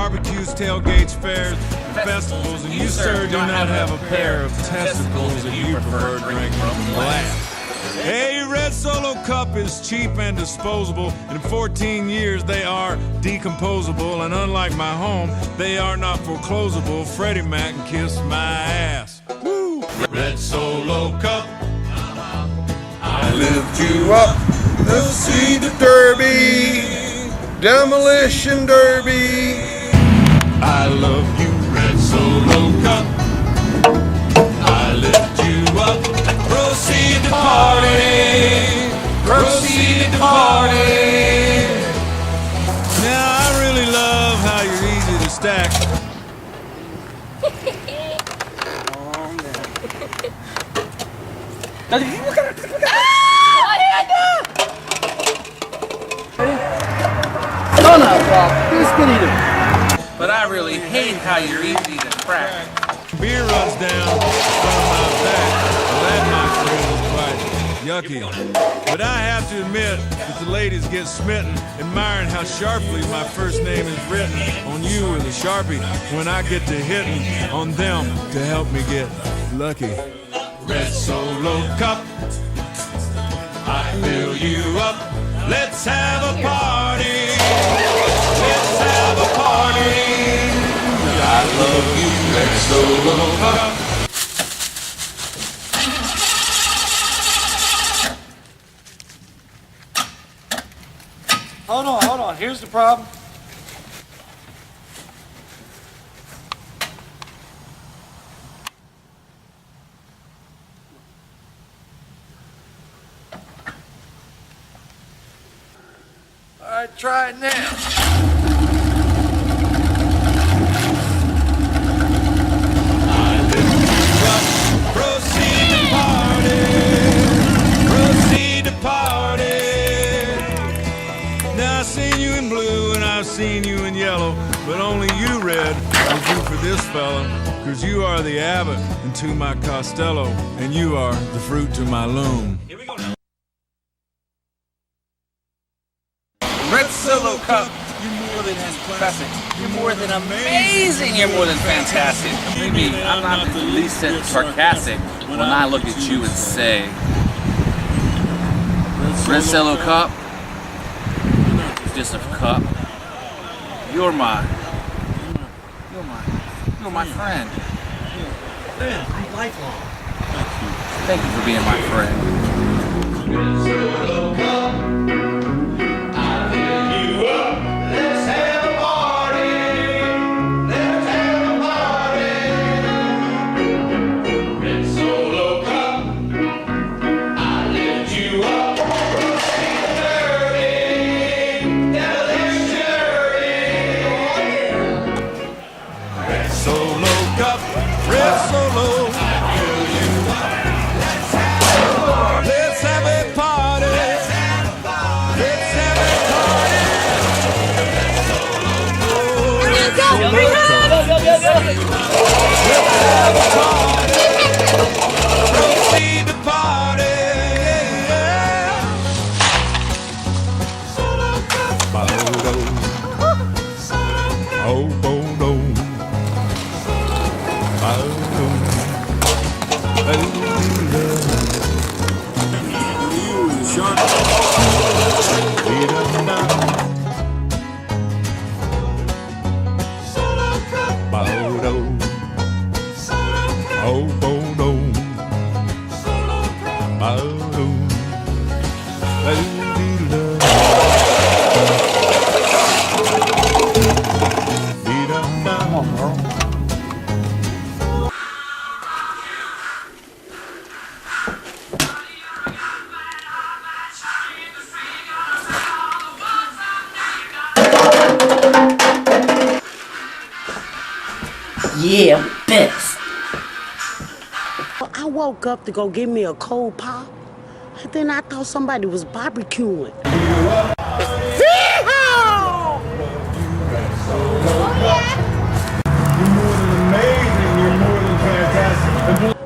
barbecues, tailgates, fairs, and festivals, and you, sir, do not have a pair of testicles that you prefer drinking from glass. A Red Solo cup is cheap and disposable. In 14 years, they are decomposable, and unlike my home, they are not foreclosable. Freddie Mac can kiss my ass. Woo! Red Solo cup, I lift you up. Let's see the derby, demolition derby. I love you, Red Solo cup. I lift you up. Proceed to party. Proceed to party. Now I really love how you're easy to stack. But I really hate how you're easy to crack. Beer runs down from my back. That, my friend, is quite yucky. But I have to admit that the ladies get smitten, admiring how sharply my first name is written on you with a Sharpie when I get to hitting on them to help me get lucky. Red Solo cup, I fill you up. Let's have a party. Let's have a party. I love you, Red Solo cup. Hold on. Here's the problem. All right, try it now. I've seen you in yellow, but only you, Red, will do for this fella, cause you are the abbot into my Costello, and you are the fruit to my loom. Here we go now. Red Solo cup, you're more than impressive. You're more than amazing. You're more than fantastic. Maybe I'm not the least bit sarcastic when I look at you and say, Red Solo cup, just a cup. You're my friend. I'm lifelong. Thank you for being my friend. Red Solo cup, I fill you up. Let's have a party. Let's have a party. Red Solo cup, I lift you up. Red Solo, let's have a party. Let's have a party. Let's have a party. Red Solo, let's have a party. Proceed to party. Oh, oh, no. Yeah, best. I woke up to go get me a cold pop, and then I thought somebody was barbecuing.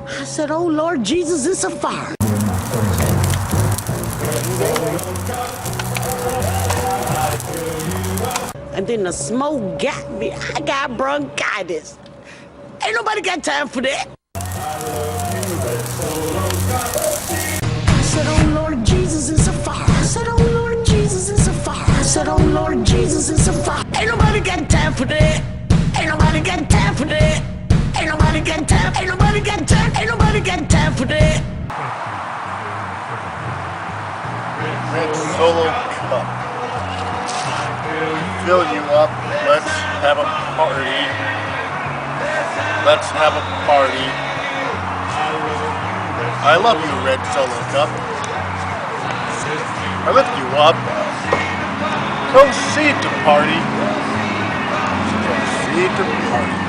I said, oh Lord Jesus, it's a fire. And then the smoke got me. I got bronchitis. Ain't nobody got time for that. I said, oh Lord Jesus, it's a fire. I said, oh Lord Jesus, it's a fire. I said, oh Lord Jesus, it's a fire. Ain't nobody got time for that. Ain't nobody got time for that. Ain't nobody got time. Ain't nobody got time. Ain't nobody got time for that. Red Solo Cup. Fill you up. Let's have a party. Let's have a party. I love you, Red Solo Cup. I lift you up. Proceed to party. Proceed to party.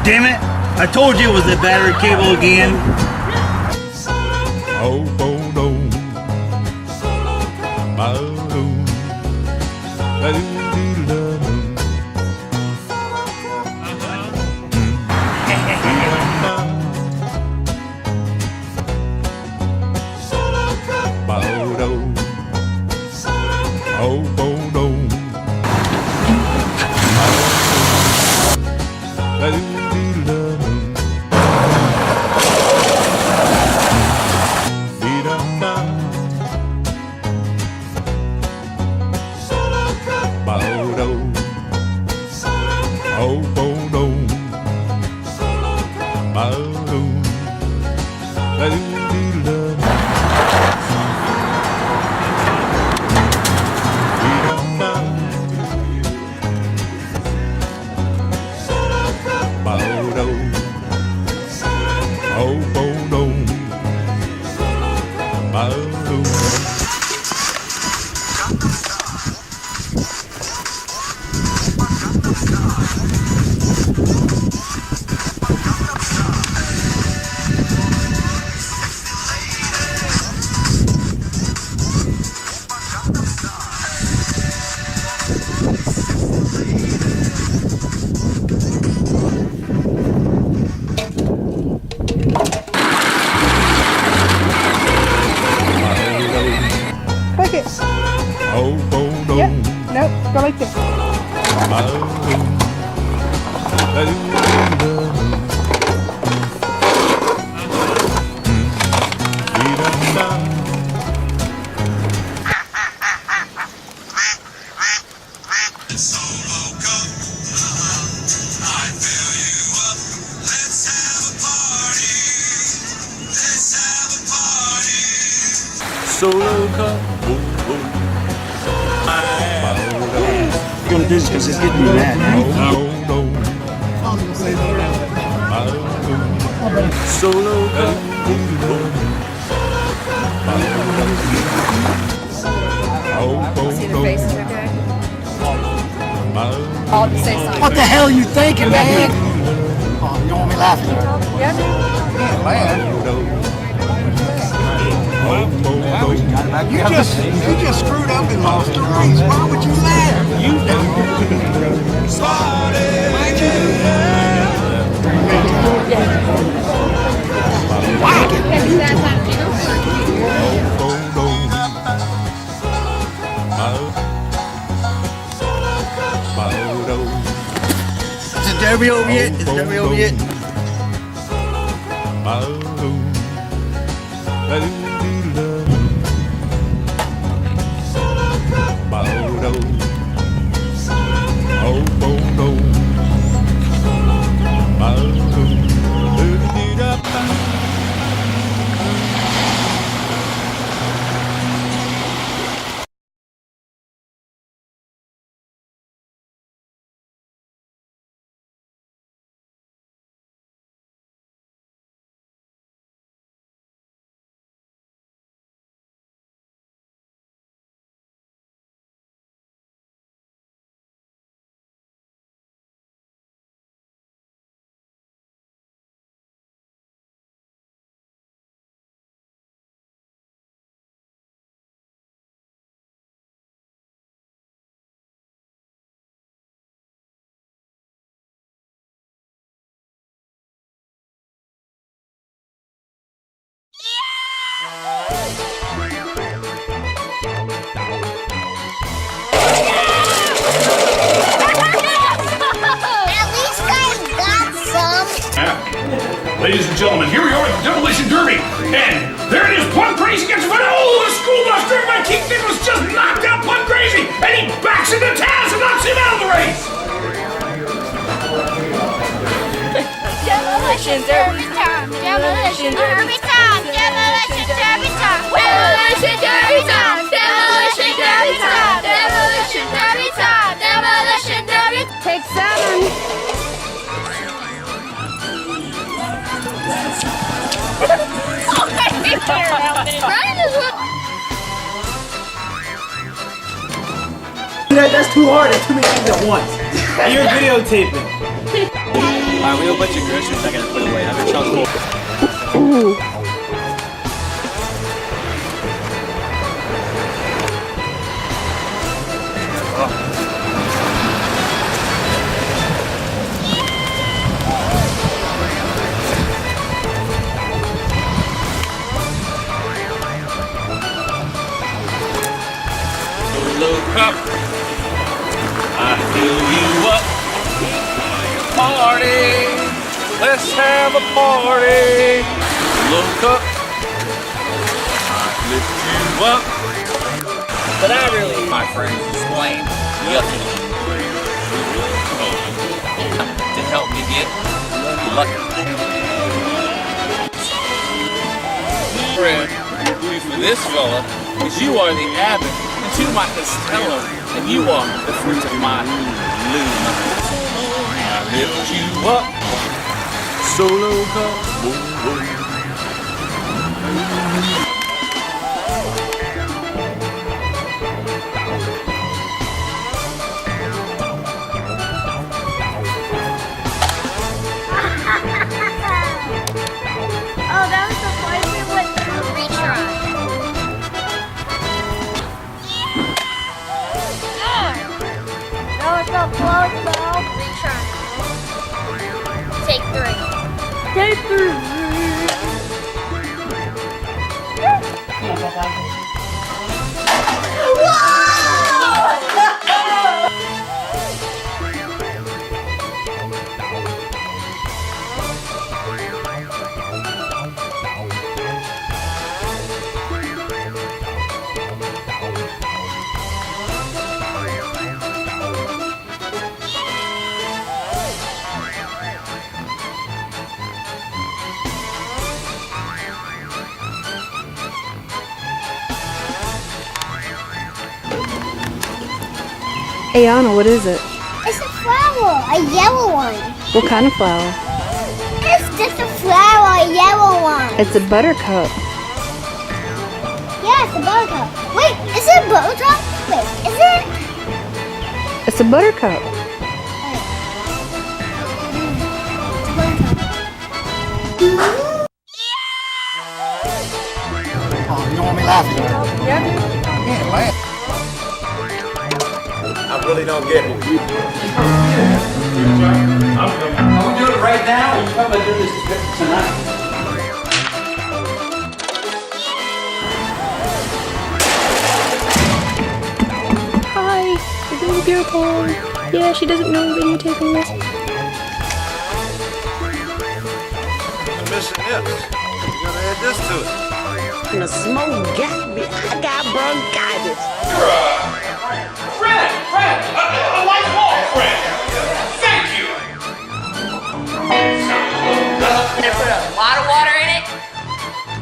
Damn it! I told you it was the battery cable again. Solo cup. You're gonna do this because it's getting me mad, right? Solo cup. See the faces, okay? All the same side. What the hell are you thinking, man? Oh, you don't want me laughing? Yeah, dude. You just screwed up and lost the race. Why would you laugh? You Is the derby over yet? Is the derby over yet? Ladies and gentlemen, here we are at the Demolition Derby, and there it is, Plum Crazy gets run over the school bus driven by Keith Nickless, just knocked out Plum Crazy, and he backs into Taz and knocks him out of the race! Demolition derby time. Demolition derby time. Demolition derby time. Demolition derby time. Demolition derby time. Demolition derby time. Demolition derby. Take 7. That's too hard. That's too many things at once. You're videotaping. Alright, we have a bunch of groceries I gotta put away. I'm gonna choke Solo cup. I fill you up. Party. Let's have a party. Look up. I lift you up. But I really, my friends, is lame. Yucky. To help me get lucky. Friend, for this fella, because you are the abbot, and to my Costello, and you are the fruit of my loom. I lift you up. Solo cup. Oh, that was the part we went through. Retry. That was so close, though. Retry. Take 3. Take 3. Ayana, what is it? It's a flower, a yellow one. What kind of flower? It's just a flower, a yellow one. It's a buttercup. Yeah, it's a buttercup. Wait, is it a buttercup? Wait, is it? It's a buttercup. Oh, you don't want me laughing? Yeah. Yeah, laugh. I really don't get it. Are we doing it right now, or are you talking about doing this tonight? Hi, we're doing beer pong. Yeah, she doesn't know I'm videotaping this. I'm missing this. You gotta add this to it. And the smoke got me. I got bronchitis. Fred! A light bulb, Fred! Thank you! Gonna put a lot of water in it.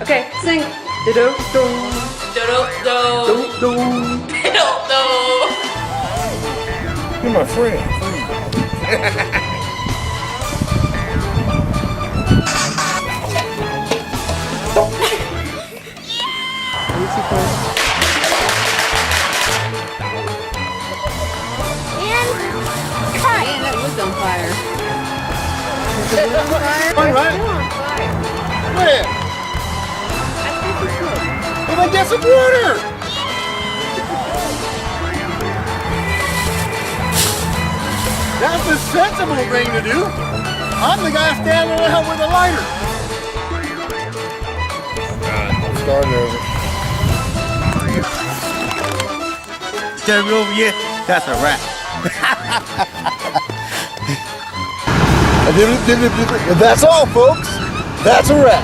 Okay, sing. Do-do-do. Do-do-do. Do-do-do. You're my friend. Man, that was on fire. Was it on fire? All right. Where? Well, then get some water. That's the sensible thing to do. I'm the guy standing around with a lighter. I'm starting over. Derby over here, that's a wrap. That's all, folks. That's a wrap.